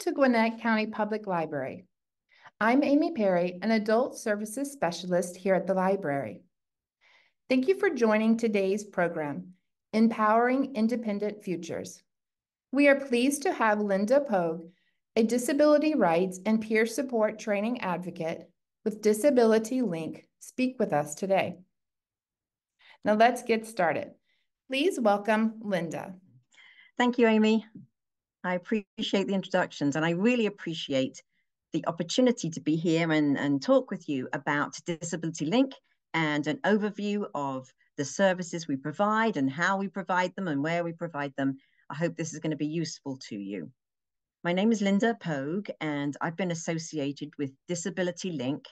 to Gwinnett County Public Library. I'm Amy Perry, an Adult Services Specialist here at the library. Thank you for joining today's program, Empowering Independent Futures. We are pleased to have Linda Pogue, a disability rights and peer support training advocate with Disability Link, speak with us today. Now let's get started. Please welcome Linda. Thank you, Amy. I appreciate the introductions, and I really appreciate the opportunity to be here and talk with you about Disability Link and an overview of the services we provide and how we provide them and where we provide them. I hope this is going to be useful to you. My name is Linda Pogue, and I've been associated with Disability Link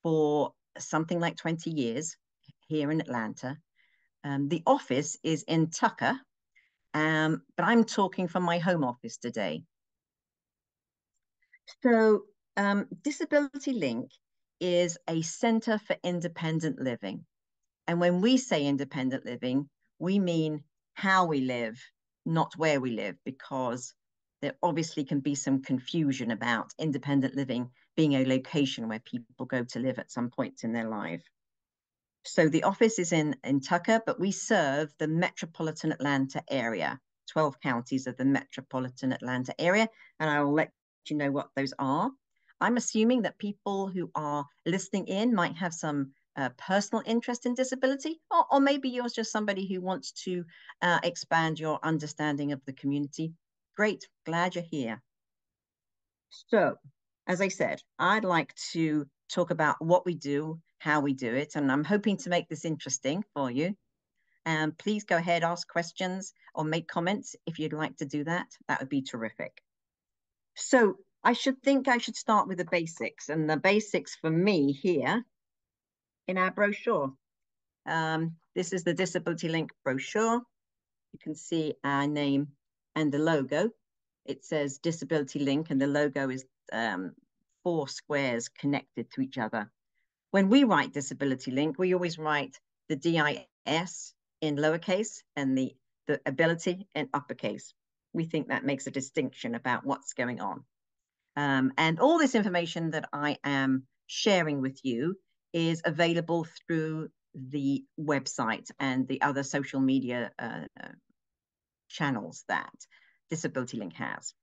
for something like 20 years here in Atlanta. The office is in Tucker, but I'm talking from my home office today. So Disability Link is a center for independent living. And when we say independent living, we mean how we live, not where we live, because there obviously can be some confusion about independent living being a location where people go to live at some point in their life. So the office is in Tucker, but we serve the metropolitan Atlanta area, 12 counties of the metropolitan Atlanta area, and I will let you know what those are. I'm assuming that people who are listening in might have some personal interest in disability, or maybe you're just somebody who wants to expand your understanding of the community. Great, glad you're here. So, as I said, I'd like to talk about what we do, how we do it, and I'm hoping to make this interesting for you. Please go ahead, ask questions or make comments if you'd like to do that. That would be terrific. So I should start with the basics, and the basics for me here in our brochure. This is the Disability Link brochure. You can see our name and the logo. It says Disability Link, and the logo is 4 squares connected to each other. When we write Disability Link, we always write the DIS in lowercase and the ability in uppercase. We think that makes a distinction about what's going on. And all this information that I am sharing with you is available through the website and the other social media channels that Disability Link has.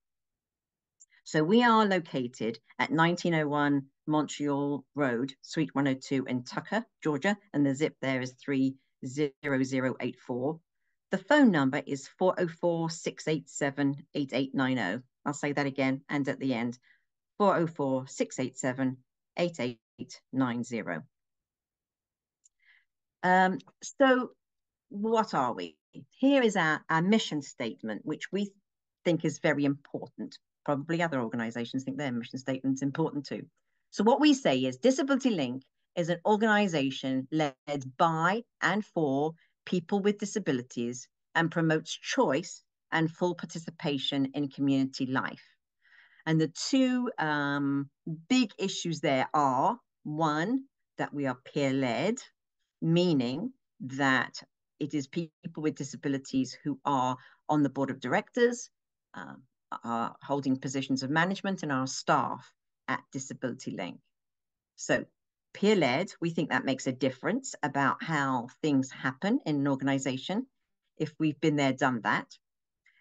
So we are located at 1901 Montreal Road, Suite 102 in Tucker, Georgia, and the zip there is 30084. The phone number is 404-687-8890. I'll say that again, and at the end, 404-687-8890. So what are we? Here is our mission statement, which we think is very important. Probably other organizations think their mission statement is important too. So what we say is Disability Link is an organization led by and for people with disabilities and promotes choice and full participation in community life. And the two big issues there are, one, that we are peer-led, meaning that it is people with disabilities who are on the board of directors, are holding positions of management, and our staff at Disability Link. So peer-led, we think that makes a difference about how things happen in an organization if we've been there, done that.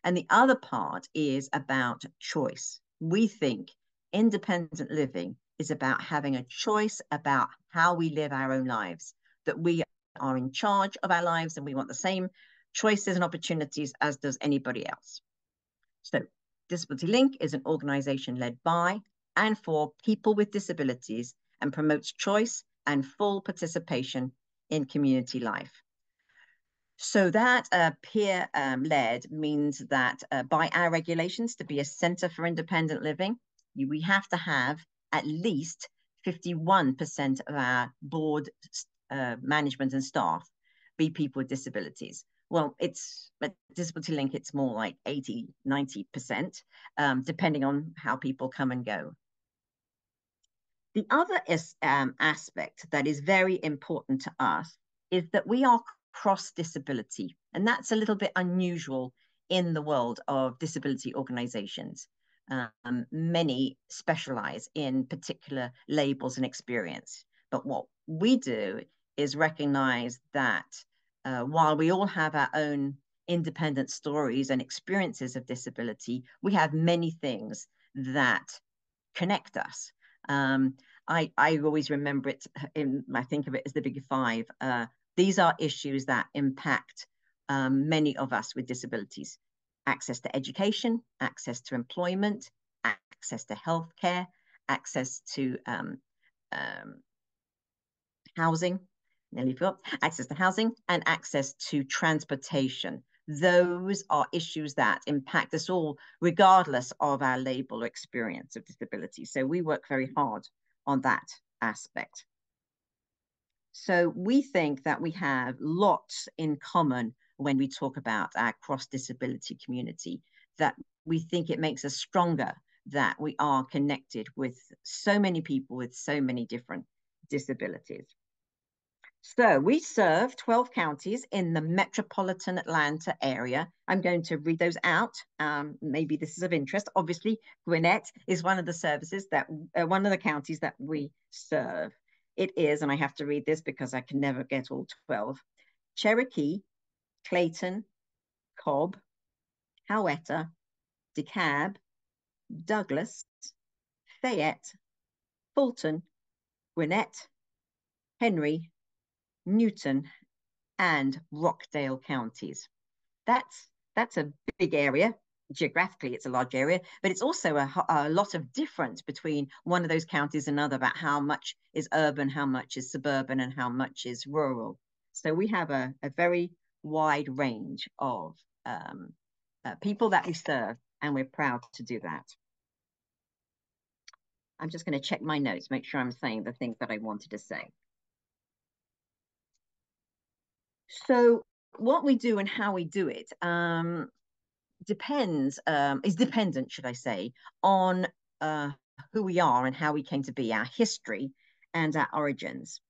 And the other part is about choice. We think independent living is about having a choice about how we live our own lives, that we are in charge of our lives and we want the same choices and opportunities as does anybody else. So Disability Link is an organization led by and for people with disabilities and promotes choice and full participation in community life. So that peer-led means that by our regulations, to be a center for independent living, we have to have at least 51% of our board management and staff be people with disabilities. Well, it's at Disability Link, it's more like 80, 90%, depending on how people come and go. The other aspect that is very important to us is that we are cross-disability, and that's a little bit unusual in the world of disability organizations. Many specialize in particular labels and experience. But what we do is recognize that while we all have our own independent stories and experiences of disability, we have many things that connect us. I always remember it I think of it as the big five. These are issues that impact many of us with disabilities: access to education, access to employment, access to healthcare, access to housing, nearly forgot, access to housing, and access to transportation. Those are issues that impact us all, regardless of our label or experience of disability. So we work very hard on that aspect. So we think that we have lots in common when we talk about our cross-disability community, that we think it makes us stronger, that we are connected with so many people with so many different disabilities. So we serve 12 counties in the metropolitan Atlanta area. I'm going to read those out. Maybe this is of interest. Obviously, Gwinnett is one of the services that, one of the counties that we serve. It is, and I have to read this because I can never get all 12, Cherokee, Clayton, Cobb, Howetta, DeKalb, Douglas, Fayette, Fulton, Gwinnett, Henry, Newton, and Rockdale counties. That's a big area. Geographically, it's a large area, but it's also a lot of difference between one of those counties and another about how much is urban, how much is suburban, and how much is rural. So we have a very wide range of people that we serve, and we're proud to do that. I'm just going to check my notes, make sure I'm saying the things that I wanted to say. So what we do and how we do it is dependent, should I say, on who we are and how we came to be, our history and our origins.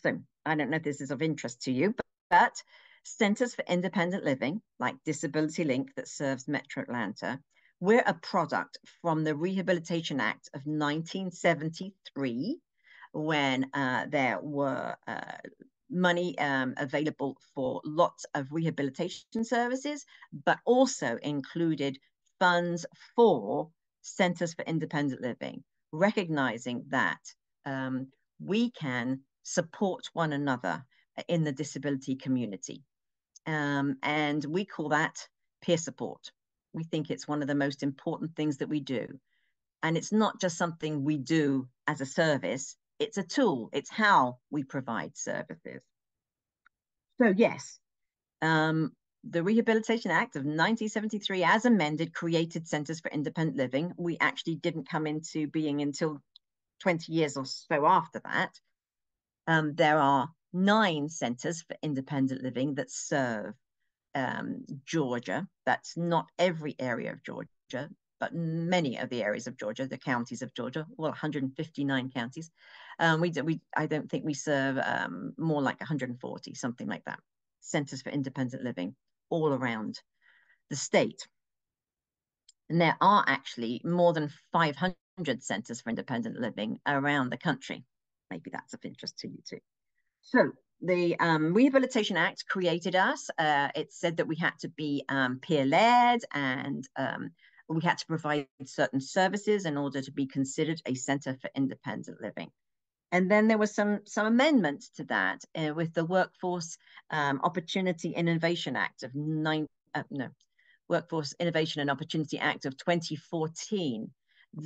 So I don't know if this is of interest to you, but Centers for Independent Living, like Disability Link that serves Metro Atlanta, we're a product from the Rehabilitation Act of 1973, when there were money available for lots of rehabilitation services, but also included funds for Centers for Independent Living, recognizing that we can support one another in the disability community. And we call that peer support. We think it's one of the most important things that we do. And it's not just something we do as a service, it's a tool. It's how we provide services. So yes, the Rehabilitation Act of 1973, as amended, created Centers for Independent Living. We actually didn't come into being until 20 years or so after that. There are 9 Centers for Independent Living that serve Georgia. That's not every area of Georgia, but many of the areas of Georgia, the counties of Georgia, well, 159 counties. I don't think we serve more like 140, something like that. Centers for Independent Living all around the state. And there are actually more than 500 centers for independent living around the country. Maybe that's of interest to you too. So the Rehabilitation Act created us. It said that we had to be peer-led, and we had to provide certain services in order to be considered a center for independent living. And then there was some amendments to that with the Workforce Opportunity and Innovation Act of Workforce Innovation and Opportunity Act of 2014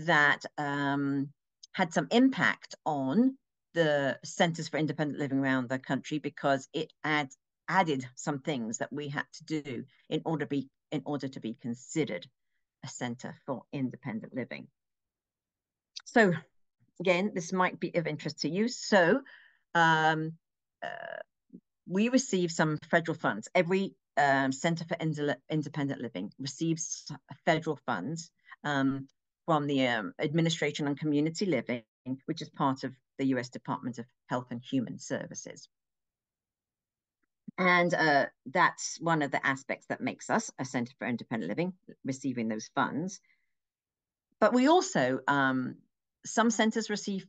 that had some impact on the Centers for Independent Living around the country, because it added some things that we had to do in order to be considered a center for independent living. So again, this might be of interest to you. So we receive some federal funds. Every Center for Independent Living receives federal funds from the Administration on Community Living, which is part of the US Department of Health and Human Services. And that's one of the aspects that makes us a Center for Independent Living, receiving those funds. But we also, some centers receive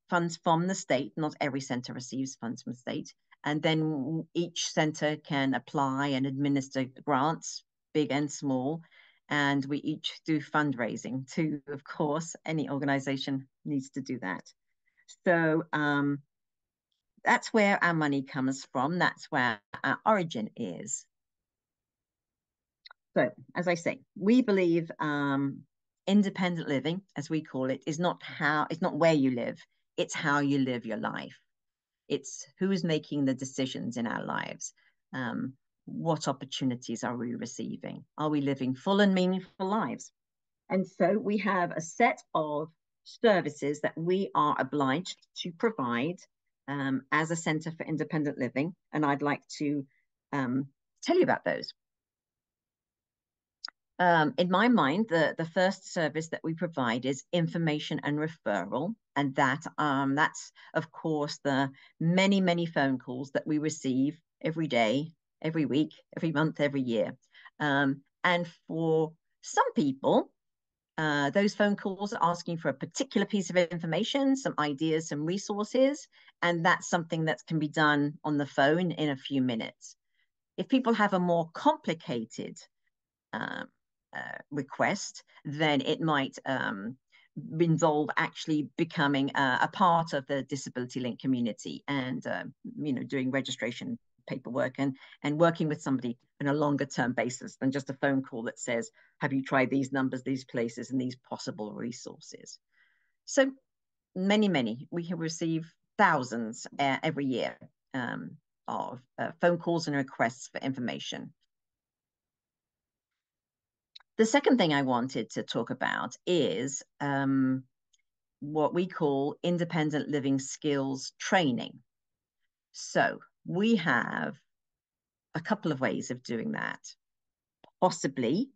funds from the state. Not every center receives funds from the state. And then each center can apply and administer grants, big and small. And we each do fundraising too, of course. Any organization needs to do that. So that's where our money comes from. That's where our origin is. So, as I say, we believe independent living, as we call it, it's not where you live, it's how you live your life. It's who's making the decisions in our lives. What opportunities are we receiving? Are we living full and meaningful lives? And so we have a set of services that we are obliged to provide as a Centre for Independent Living. And I'd like to tell you about those. In my mind, the first service that we provide is information and referral. And that's, of course, the many phone calls that we receive every day, every week, every month, every year. And for some people, those phone calls are asking for a particular piece of information, some ideas, some resources, and that's something that can be done on the phone in a few minutes. If people have a more complicated request, then it might involve actually becoming a part of the disability link community and doing registration paperwork and working with somebody on a longer term basis than just a phone call that says, have you tried these numbers, these places, and these possible resources? So many we have received thousands every year of phone calls and requests for information. The second thing I wanted to talk about is what we call independent living skills training. So we have a couple of ways of doing that. Possibly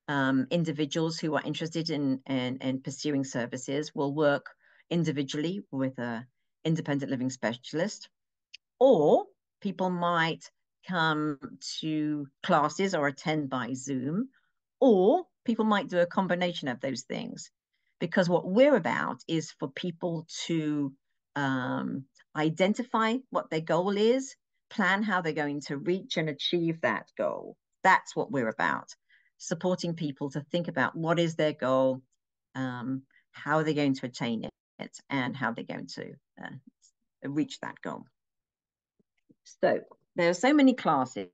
individuals who are interested in pursuing services will work individually with an independent living specialist, or people might come to classes or attend by Zoom, or people might do a combination of those things, because what we're about is for people to identify what their goal is, plan how they're going to reach and achieve that goal. That's what we're about, supporting people to think about what is their goal, how are they going to attain it, and how they're going to reach that goal. So there are so many classes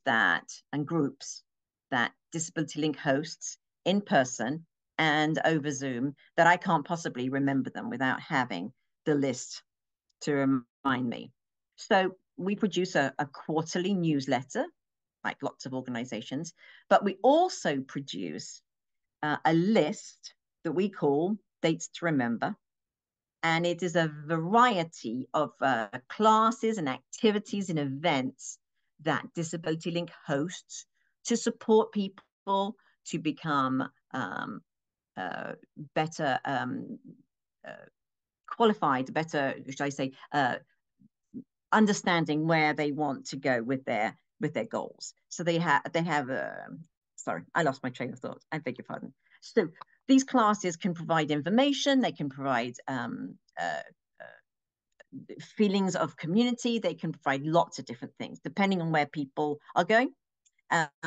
and groups that Disability Link hosts in person and over Zoom that I can't possibly remember them without having the list to remind me. So we produce a quarterly newsletter, like lots of organizations, but we also produce a list that we call Dates to Remember. And it is a variety of classes and activities and events that Disability Link hosts to support people to become better qualified, better, should I say, understanding where they want to go with their goals. So they have sorry, I lost my train of thought. I beg your pardon. So these classes can provide information. They can provide feelings of community. They can provide lots of different things depending on where people are going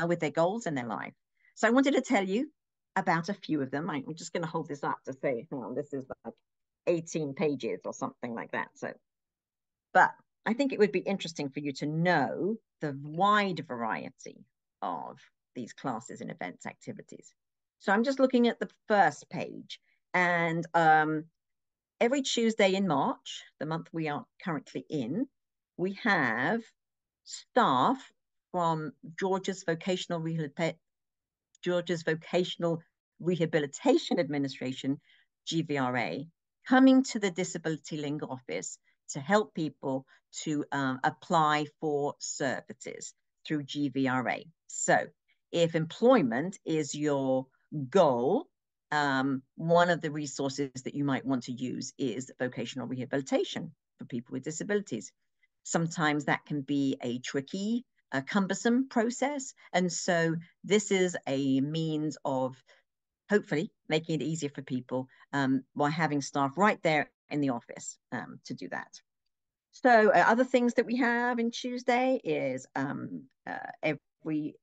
with their goals and their life. So I wanted to tell you about a few of them. I'm just going to hold this up to say, hang on, this is like 18 pages or something like that. So, but I think it would be interesting for you to know the wide variety of these classes and events activities. So I'm just looking at the first page, and every Tuesday in March, the month we are currently in, we have staff from Georgia's Vocational Rehabilitation Administration, GVRA, coming to the Disability Link office to help people to apply for services through GVRA. So if employment is your goal, one of the resources that you might want to use is vocational rehabilitation for people with disabilities. Sometimes that can be a tricky, cumbersome process. And so this is a means of hopefully making it easier for people by having staff right there in the office to do that. So other things that we have in Tuesday is every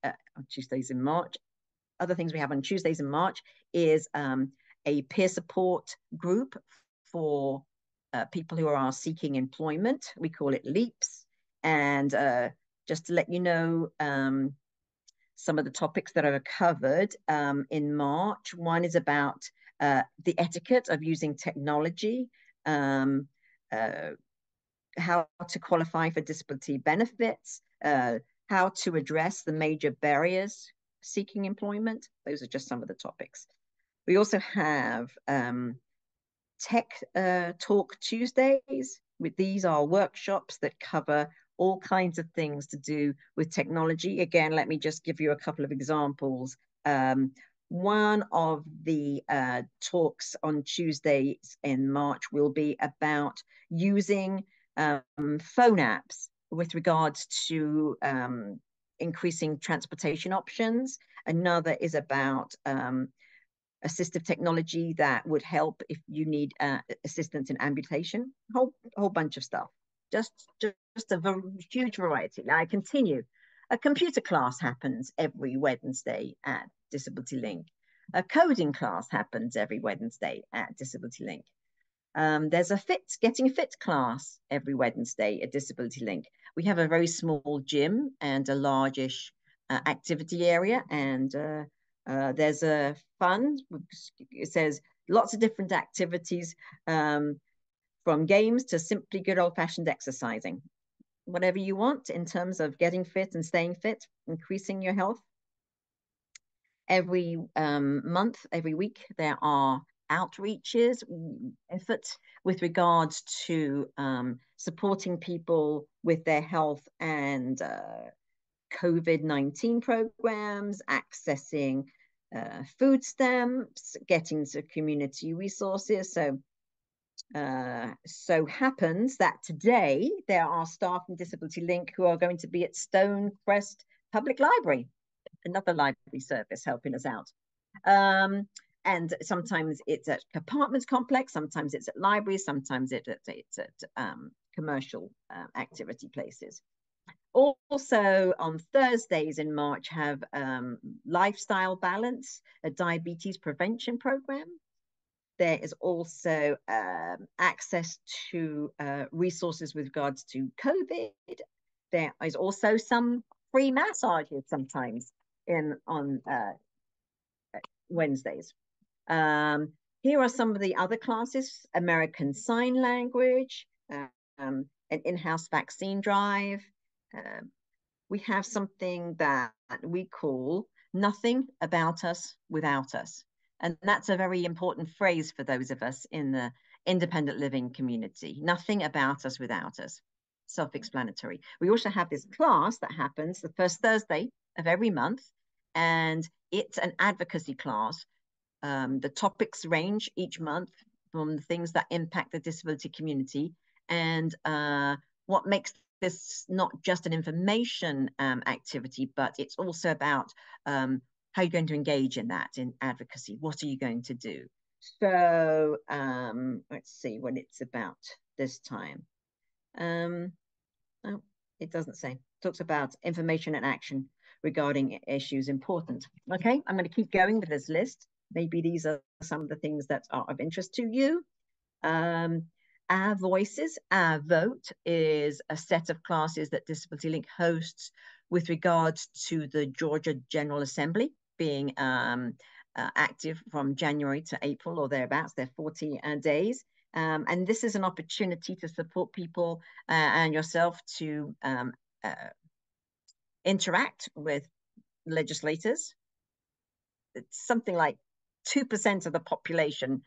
Tuesdays in March. Other things we have on Tuesdays in March is a peer support group for people who are seeking employment. We call it LEAPS. And just to let you know, some of the topics that are covered in March. One is about the etiquette of using technology, how to qualify for disability benefits, how to address the major barriers seeking employment. Those are just some of the topics. We also have Tech Talk Tuesdays. These are workshops that cover all kinds of things to do with technology. Again, let me just give you a couple of examples. One of the talks on Tuesdays in March will be about using phone apps with regards to increasing transportation options. Another is about assistive technology that would help if you need assistance in amputation. Whole bunch of stuff. Just a huge variety. Now I continue. A computer class happens every Wednesday at Disability Link. A coding class happens every Wednesday at Disability Link. There's a getting fit class every Wednesday at Disability Link. We have a very small gym and a largish activity area, and there's a fund. It says lots of different activities, from games to simply good old-fashioned exercising. Whatever you want in terms of getting fit and staying fit, increasing your health. Every month, every week, there are outreaches, efforts with regards to supporting people with their health and COVID-19 programs, accessing food stamps, getting to community resources. So happens that today there are staff from Disability Link who are going to be at Stonecrest Public Library, another library service helping us out. And sometimes it's at apartments complex, sometimes it's at libraries, sometimes it's at commercial activity places. Also on Thursdays in March have Lifestyle Balance, a diabetes prevention program. There is also access to resources with regards to COVID. There is also some free massages sometimes on Wednesdays. Here are some of the other classes: American Sign Language, an in-house vaccine drive. We have something that we call Nothing About Us Without Us. And that's a very important phrase for those of us in the independent living community. Nothing about us without us. Self-explanatory. We also have this class that happens the first Thursday of every month, and it's an advocacy class. The topics range each month from the things that impact the disability community, and what makes this not just an information activity, but it's also about how you're going to engage in that, in advocacy. What are you going to do? So let's see what it's about this time. Oh, it doesn't say. It talks about information and action regarding issues important. Okay, I'm going to keep going with this list. Maybe these are some of the things that are of interest to you. Our Voices, Our Vote is a set of classes that Disability Link hosts with regards to the Georgia General Assembly being active from January to April or thereabouts. They're 40 days. And this is an opportunity to support people and yourself to interact with legislators. It's something like 2% of the population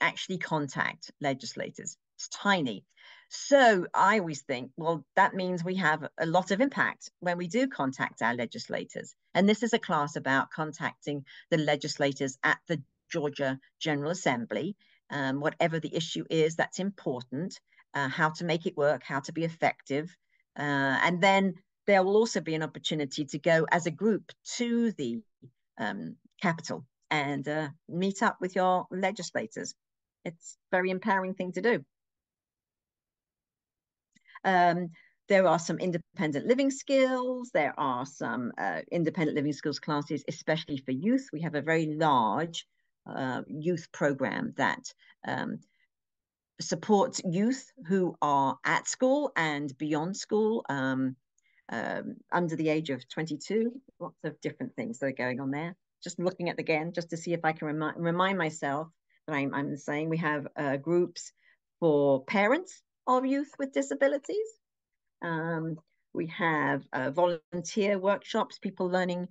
actually contact legislators. It's tiny. So I always think, well, that means we have a lot of impact when we do contact our legislators. And this is a class about contacting the legislators at the Georgia General Assembly, whatever the issue is that's important, how to make it work, how to be effective. And then there will also be an opportunity to go as a group to the capital and meet up with your legislators. It's a very empowering thing to do. There are some independent living skills. There are some independent living skills classes, especially for youth. We have a very large youth program that supports youth who are at school and beyond school, under the age of 22. Lots of different things that are going on there. Just looking at again, just to see if I can remind myself that I'm saying we have groups for parents of youth with disabilities. We have volunteer workshops, people learning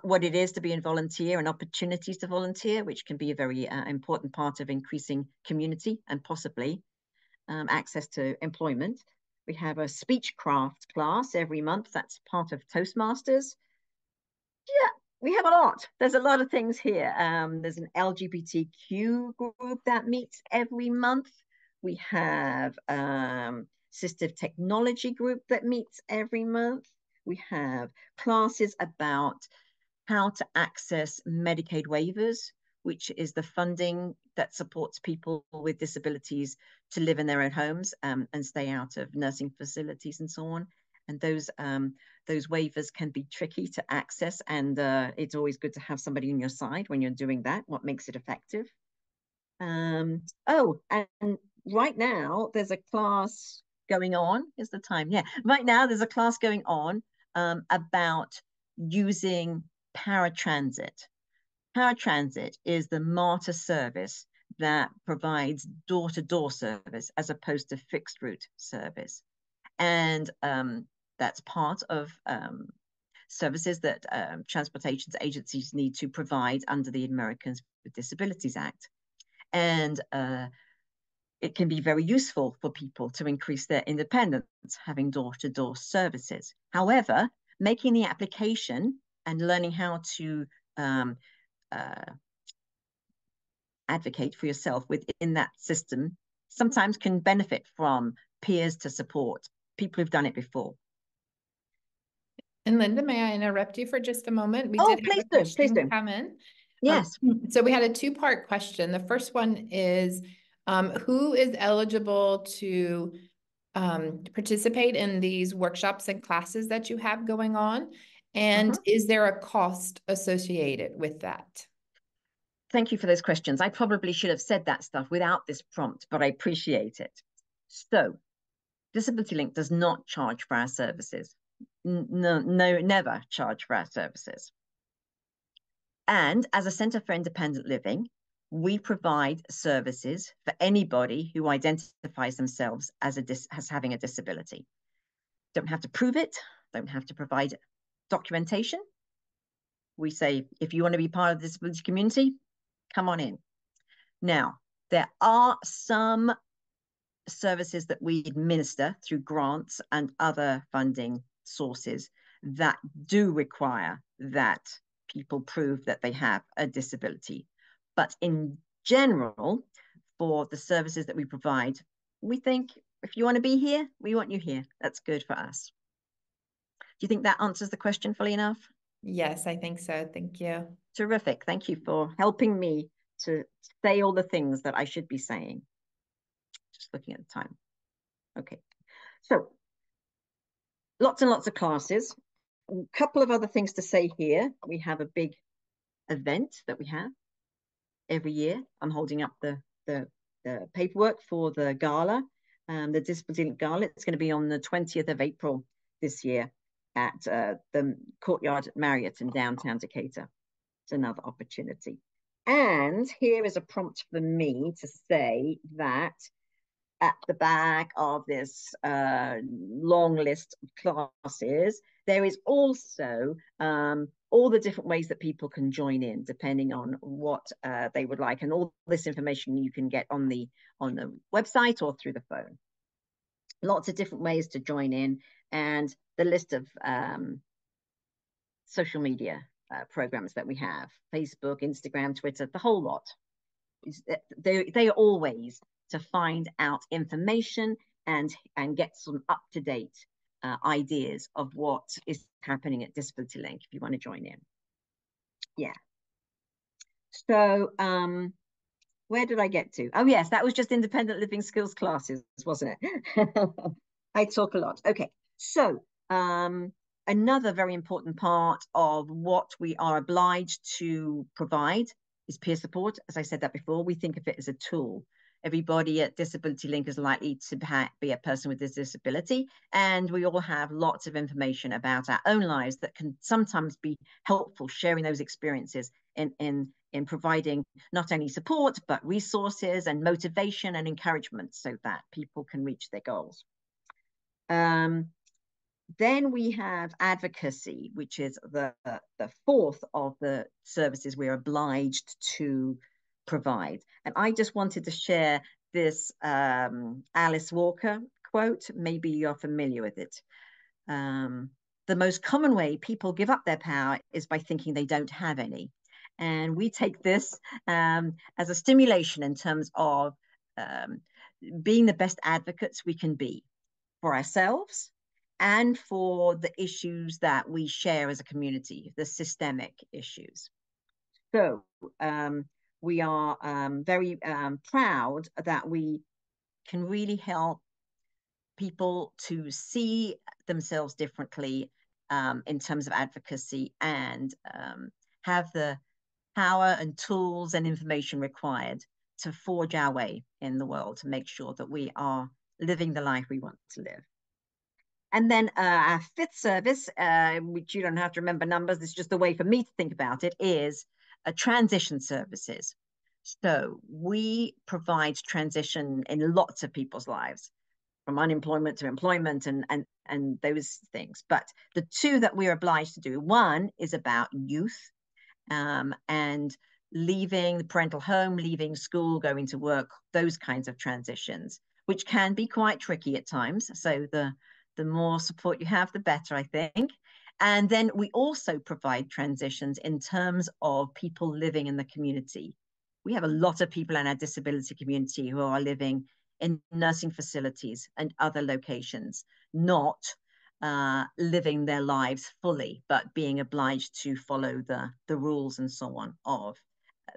what it is to be a volunteer and opportunities to volunteer, which can be a very important part of increasing community and possibly access to employment. We have a speech craft class every month. That's part of Toastmasters. Yeah, we have a lot. There's a lot of things here. There's an LGBTQ group that meets every month. We have assistive technology group that meets every month. We have classes about how to access Medicaid waivers, which is the funding that supports people with disabilities to live in their own homes and stay out of nursing facilities and so on. And those waivers can be tricky to access, and it's always good to have somebody on your side when you're doing that. What makes it effective? Oh, and right now there's a class going on. Is the time? Yeah, right now there's a class going on about using paratransit. Paratransit is the MARTA service that provides door-to-door service as opposed to fixed route service. And that's part of services that transportation agencies need to provide under the Americans with Disabilities Act. And it can be very useful for people to increase their independence, having door-to-door services. However, making the application and learning how to advocate for yourself within that system sometimes can benefit from peers to support people who've done it before. And Linda, may I interrupt you for just a moment? We did have a question come in. Yes. So we had a two-part question. The first one is, who is eligible to participate in these workshops and classes that you have going on? And is there a cost associated with that? Thank you for those questions. I probably should have said that stuff without this prompt, but I appreciate it. So, Disability Link does not charge for our services. No, never charge for our services. And as a Centre for Independent Living, we provide services for anybody who identifies themselves as having a disability. Don't have to prove it, don't have to provide documentation. We say, if you want to be part of the disability community, come on in. Now, there are some services that we administer through grants and other funding sources that do require that people prove that they have a disability. But in general, for the services that we provide, we think if you want to be here, we want you here. That's good for us. Do you think that answers the question fully enough? Yes, I think so. Thank you. Terrific. Thank you for helping me to say all the things that I should be saying. Just looking at the time. Okay. So lots and lots of classes. A couple of other things to say here. We have a big event that we have every year. I'm holding up the paperwork for the gala, the Disability Gala. It's going to be on the 20th of April this year at the Courtyard Marriott in downtown Decatur. It's another opportunity. And here is a prompt for me to say that at the back of this long list of classes, there is also all the different ways that people can join in, depending on what they would like. And all this information you can get on the website or through the phone. Lots of different ways to join in, and the list of social media programs that we have: Facebook, Instagram, Twitter, the whole lot. They are all ways to find out information and get some up-to-date ideas of what is happening at Disability Link if you want to join in. Yeah. So where did I get to? Oh, yes, that was just independent living skills classes, wasn't it? I talk a lot. Okay. So another very important part of what we are obliged to provide is peer support. As I said that before, we think of it as a tool. Everybody at Disability Link is likely to be a person with a disability, and we all have lots of information about our own lives that can sometimes be helpful, sharing those experiences in providing not only support, but resources and motivation and encouragement so that people can reach their goals. Then we have advocacy, which is the fourth of the services we're obliged to provide. And I just wanted to share this Alice Walker quote. Maybe you're familiar with it. The most common way people give up their power is by thinking they don't have any. And we take this as a stimulation in terms of being the best advocates we can be for ourselves and for the issues that we share as a community, the systemic issues. So we are very proud that we can really help people to see themselves differently in terms of advocacy and have the power and tools and information required to forge our way in the world to make sure that we are living the life we want to live. And then our fifth service, which you don't have to remember numbers, this is just a way for me to think about it, is transition services. So we provide transition in lots of people's lives, from unemployment to employment and those things. But the two that we're obliged to do, one is about youth and leaving the parental home, leaving school, going to work, those kinds of transitions, which can be quite tricky at times. So the more support you have, the better, I think. And then we also provide transitions in terms of people living in the community. We have a lot of people in our disability community who are living in nursing facilities and other locations, not living their lives fully, but being obliged to follow the rules and so on of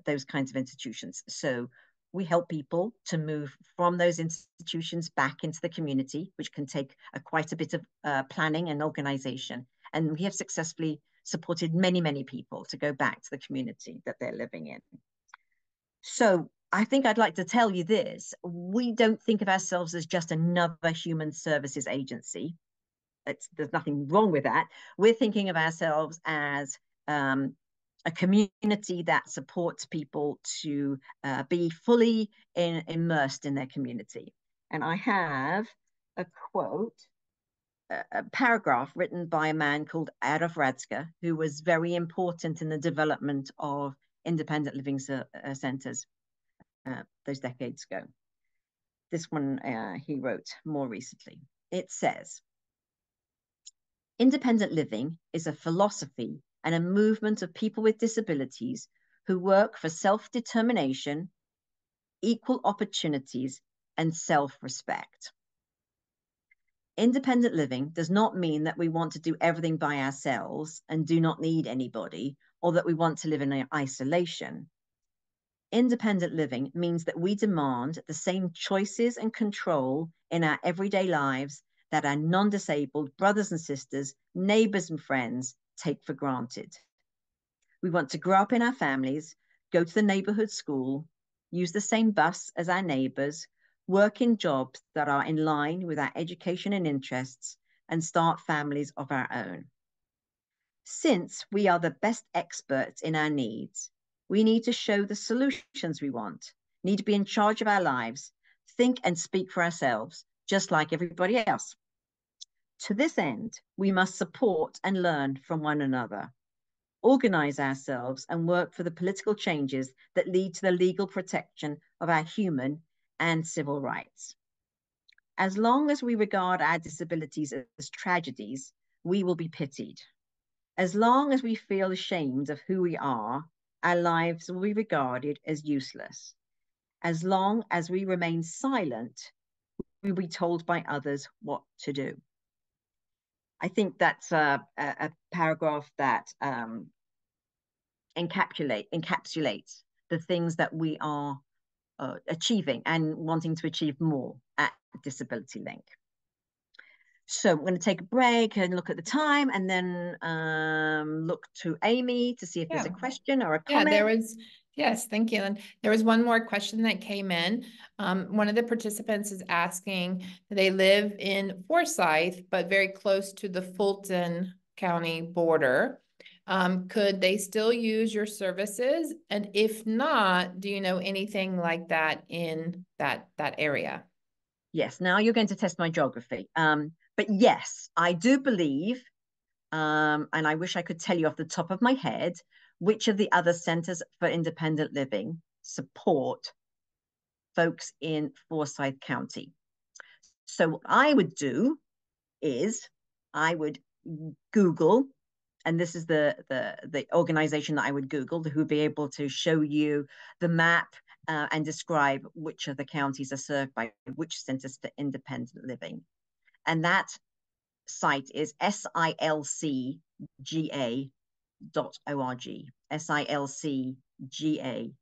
those kinds of institutions. So we help people to move from those institutions back into the community, which can take quite a bit of planning and organization. And we have successfully supported many, many people to go back to the community that they're living in. So I think I'd like to tell you this. We don't think of ourselves as just another human services agency. There's nothing wrong with that. We're thinking of ourselves as a community that supports people to be fully immersed in their community. And I have a quote, a paragraph written by a man called Adolf Radska, who was very important in the development of independent living centers those decades ago. This one he wrote more recently. It says, independent living is a philosophy and a movement of people with disabilities who work for self-determination, equal opportunities, and self-respect. Independent living does not mean that we want to do everything by ourselves and do not need anybody, or that we want to live in isolation. Independent living means that we demand the same choices and control in our everyday lives that our non-disabled brothers and sisters, neighbors and friends take for granted. We want to grow up in our families, go to the neighborhood school, use the same bus as our neighbors, work in jobs that are in line with our education and interests, and start families of our own. Since we are the best experts in our needs, we need to show the solutions we want, need to be in charge of our lives, think and speak for ourselves, just like everybody else. To this end, we must support and learn from one another, organize ourselves and work for the political changes that lead to the legal protection of our human and civil rights. As long as we regard our disabilities as tragedies, we will be pitied. As long as we feel ashamed of who we are, our lives will be regarded as useless. As long as we remain silent, we will be told by others what to do. I think that's a paragraph that encapsulates the things that we are achieving and wanting to achieve more at Disability Link. So I'm going to take a break and look at the time, and then look to Amy to see if there's Yeah. a question or a Yeah, there comment. was, yes, thank you. And there was one more question that came in. One of the participants is asking, they live in Forsyth, but very close to the Fulton County border. Could they still use your services? And if not, do you know anything like that in that area? Yes, now you're going to test my geography. But yes, I do believe, and I wish I could tell you off the top of my head, which of the other centers for independent living support folks in Forsyth County. So what I would do is I would Google, and this is the organization that I would Google, who would be able to show you the map and describe which of the counties are served by which centers for independent living. And that site is silcga.org. silcga.org.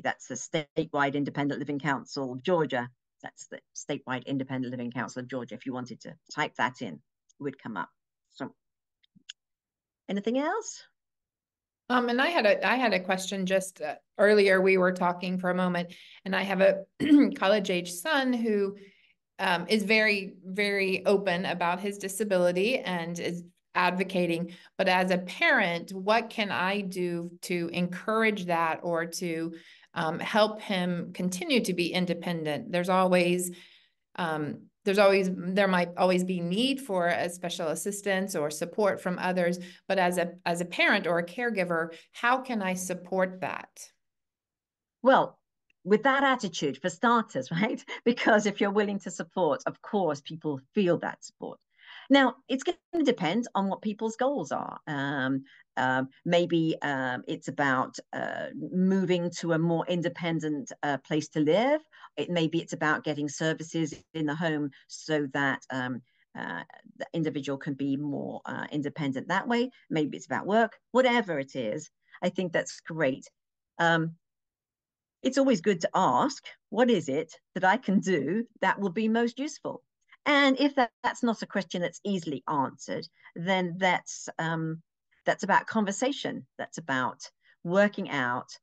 That's the Statewide Independent Living Council of Georgia. That's the Statewide Independent Living Council of Georgia. If you wanted to type that in, it would come up. So, anything else? And I had a question just earlier. We were talking for a moment, and I have a college age son who is very, very open about his disability and is advocating. But as a parent, what can I do to encourage that or to help him continue to be independent? There might always be need for a special assistance or support from others, but as a parent or a caregiver, how can I support that? Well, with that attitude, for starters, right? Because if you're willing to support, of course, people feel that support. Now, it's going to depend on what people's goals are. Maybe it's about moving to a more independent place to live. Maybe it's about getting services in the home so that the individual can be more independent that way. Maybe it's about work, whatever it is. I think that's great. It's always good to ask, what is it that I can do that will be most useful? And if that's not a question that's easily answered, then that's about conversation. That's about working out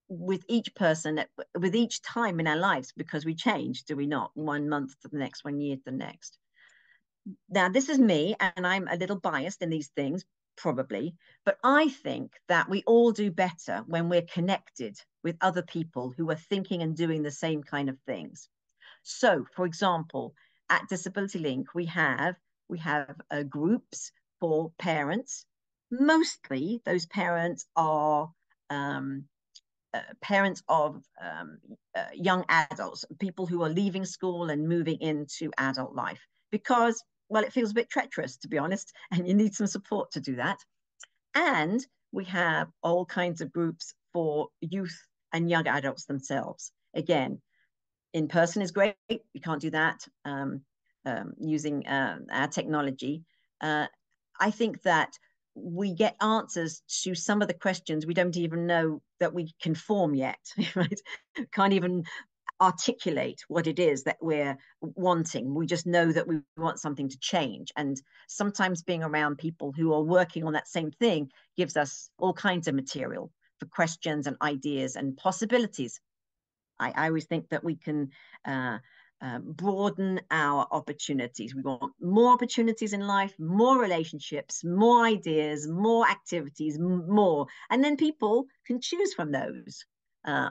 with each person, with each time in our lives, because we change, do we not? 1 month to the next, 1 year to the next. Now, this is me, and I'm a little biased in these things, probably, but I think that we all do better when we're connected with other people who are thinking and doing the same kind of things. So, for example, at Disability Link, we have groups for parents. Mostly, those parents are parents of young adults, people who are leaving school and moving into adult life, because, well, it feels a bit treacherous, to be honest, and you need some support to do that. And we have all kinds of groups for youth and young adults themselves. Again, in person is great. You can't do that using our technology. I think that we get answers to some of the questions we don't even know that we can form yet, right? Can't even articulate what it is that we're wanting. We just know that we want something to change. And sometimes being around people who are working on that same thing gives us all kinds of material for questions and ideas and possibilities. I always think that we can broaden our opportunities. We want more opportunities in life, more relationships, more ideas, more activities, more. And then people can choose from those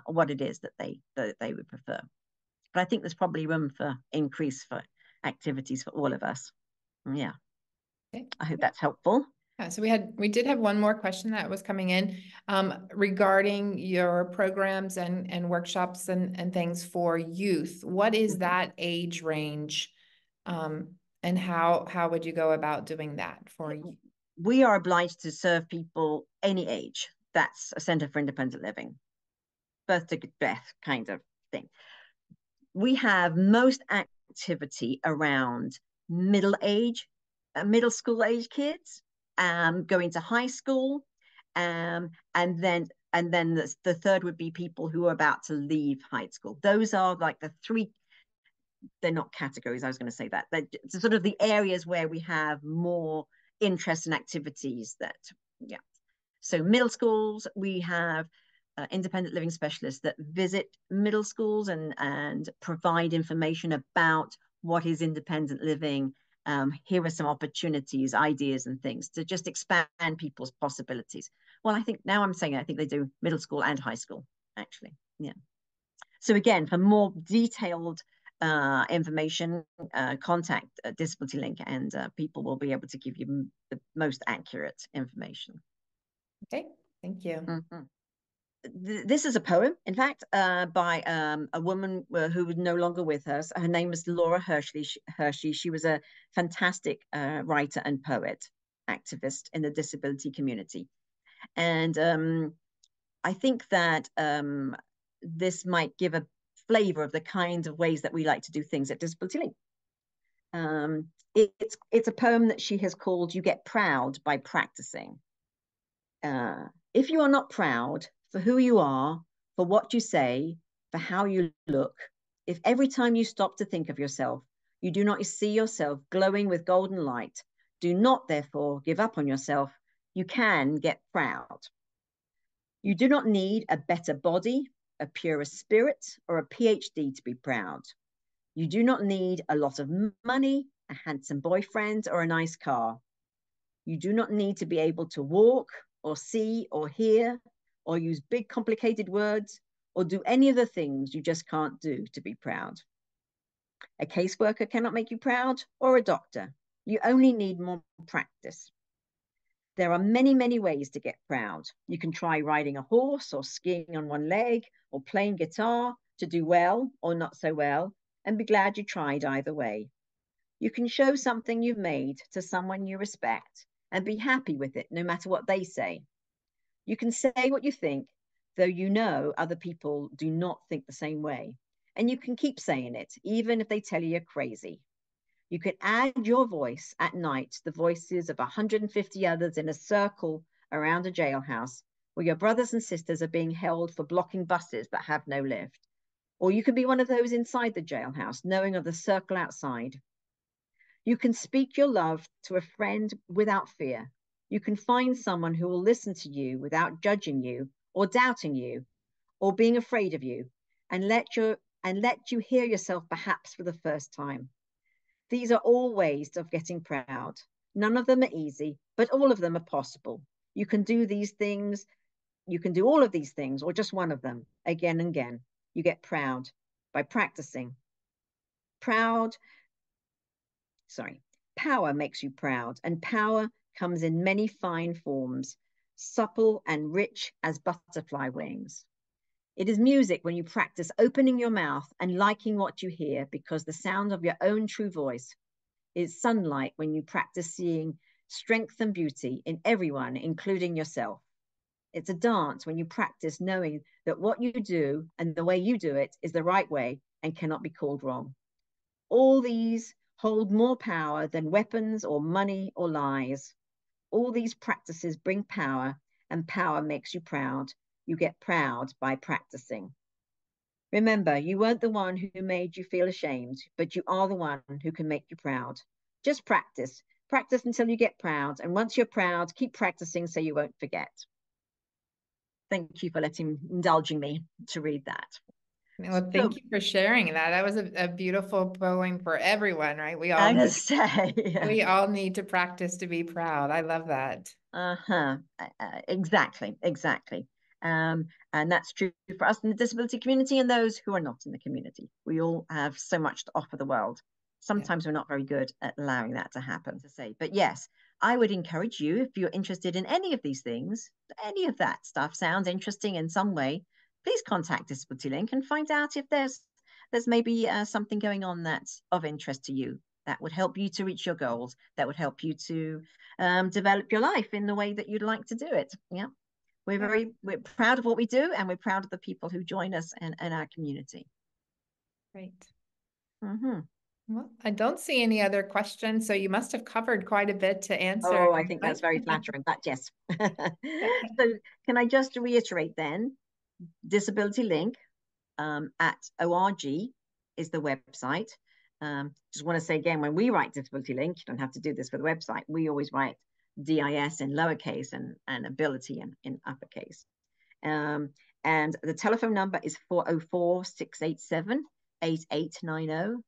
what it is that they would prefer. But I think there's probably room for increase for activities for all of us. Yeah. Okay. I hope that's helpful. Yeah, so we did have one more question that was coming in regarding your programs and workshops and things for youth. What is that age range, and how would you go about doing that for you? We are obliged to serve people any age. That's a Center for Independent Living, birth to death kind of thing. We have most activity around middle school age kids, going to high school, And then the third would be people who are about to leave high school. Those are like the three. They're not categories. I was going to say that. They're sort of the areas where we have more interest and activities that, yeah. So middle schools, we have independent living specialists that visit middle schools and provide information about what is independent living. Here are some opportunities, ideas, and things to just expand people's possibilities. Well, I think now I'm saying I think they do middle school and high school, actually. Yeah. So again, for more detailed information, contact Disability Link, and people will be able to give you the most accurate information. Okay, thank you. Mm-hmm. This is a poem, in fact, by a woman who is no longer with us. Her name is Laura Hershey. She was a fantastic writer and poet, activist in the disability community. And I think that this might give a flavor of the kinds of ways that we like to do things at Disability Link. It's a poem that she has called "You Get Proud by Practicing." If you are not proud for who you are, for what you say, for how you look, if every time you stop to think of yourself, you do not see yourself glowing with golden light, do not therefore give up on yourself. You can get proud. You do not need a better body, a purer spirit, or a PhD to be proud. You do not need a lot of money, a handsome boyfriend, or a nice car. You do not need to be able to walk, or see, or hear, or use big complicated words, or do any of the things you just can't do to be proud. A caseworker cannot make you proud, or a doctor. You only need more practice. There are many, many ways to get proud. You can try riding a horse, or skiing on one leg, or playing guitar to do well or not so well, and be glad you tried either way. You can show something you've made to someone you respect and be happy with it, no matter what they say. You can say what you think, though you know other people do not think the same way. And you can keep saying it, even if they tell you you're crazy. You can add your voice at night, the voices of 150 others in a circle around a jailhouse where your brothers and sisters are being held for blocking buses but have no lift. Or you can be one of those inside the jailhouse, knowing of the circle outside. You can speak your love to a friend without fear. You can find someone who will listen to you without judging you or doubting you or being afraid of you, and let you hear yourself perhaps for the first time. These are all ways of getting proud. None of them are easy, but all of them are possible. You can do these things, you can do all of these things, or just one of them again and again. You get proud by practicing. Proud, sorry, power makes you proud, and power comes in many fine forms, supple and rich as butterfly wings. It is music when you practice opening your mouth and liking what you hear because the sound of your own true voice is sunlight when you practice seeing strength and beauty in everyone, including yourself. It's a dance when you practice knowing that what you do and the way you do it is the right way and cannot be called wrong. All these hold more power than weapons or money or lies. All these practices bring power, and power makes you proud. You get proud by practicing. Remember, you weren't the one who made you feel ashamed, but you are the one who can make you proud. Just practice. Practice until you get proud. And once you're proud, keep practicing so you won't forget. Thank you for indulging me to read that. Well, thank you for sharing that. That was a beautiful poem for everyone, right? I just say, we all need to practice to be proud. I love that. Exactly. And that's true for us in the disability community and those who are not in the community. We all have so much to offer the world. Sometimes we're not very good at allowing that to happen, to say. But yes, I would encourage you, if you're interested in any of these things, any of that stuff sounds interesting in some way, please contact Disability Link and find out if there's maybe something going on that's of interest to you that would help you to reach your goals, that would help you to develop your life in the way that you'd like to do it. Yeah. We're proud of what we do, and we're proud of the people who join us in our community. Great. Mm-hmm. Well, I don't see any other questions, so you must have covered quite a bit to answer. Oh, I think that's very flattering, but yes. So can I just reiterate then, Disability Link at org is the website. Just want to say again, when we write Disability Link, you don't have to do this for the website. We always write DIS in lowercase and ability in uppercase. And the telephone number is 404-687-8890,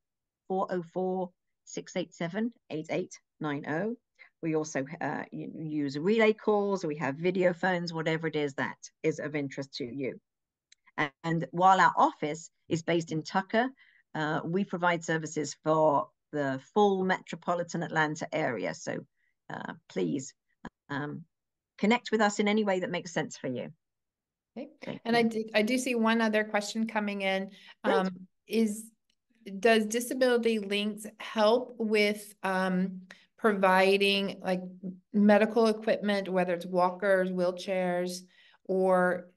404-687-8890. We also use relay calls, we have video phones, whatever it is that is of interest to you. And while our office is based in Tucker, we provide services for the full metropolitan Atlanta area. So please connect with us in any way that makes sense for you. Okay. And I do see one other question coming in. Great. Does Disability Links help with providing like medical equipment, whether it's walkers, wheelchairs, or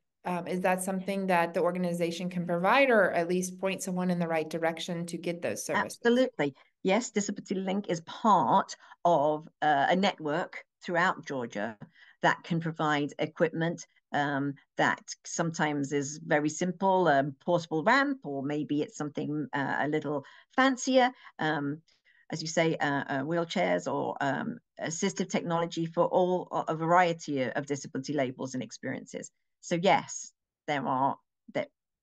is that something that the organization can provide, or at least point someone in the right direction to get those services? Absolutely. Yes, Disability Link is part of a network throughout Georgia that can provide equipment that sometimes is very simple, a portable ramp, or maybe it's something a little fancier. As you say, wheelchairs or assistive technology for a variety of disability labels and experiences. So yes, there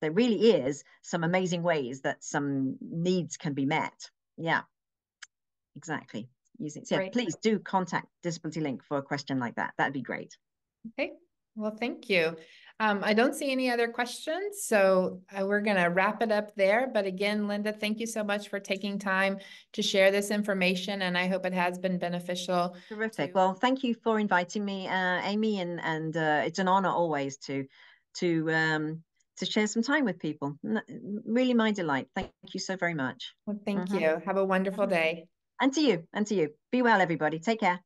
really is some amazing ways that some needs can be met. Yeah, exactly. So yeah, Great. please do contact Disability Link for a question like that. That'd be great. Okay. Well, thank you. I don't see any other questions, so we're going to wrap it up there. But again, Linda, thank you so much for taking time to share this information, and I hope it has been beneficial. Terrific. Well, thank you for inviting me, Amy, and it's an honor always to share some time with people. Really my delight. Thank you so very much. Well, thank you. Have a wonderful day. And to you, and to you. Be well, everybody. Take care.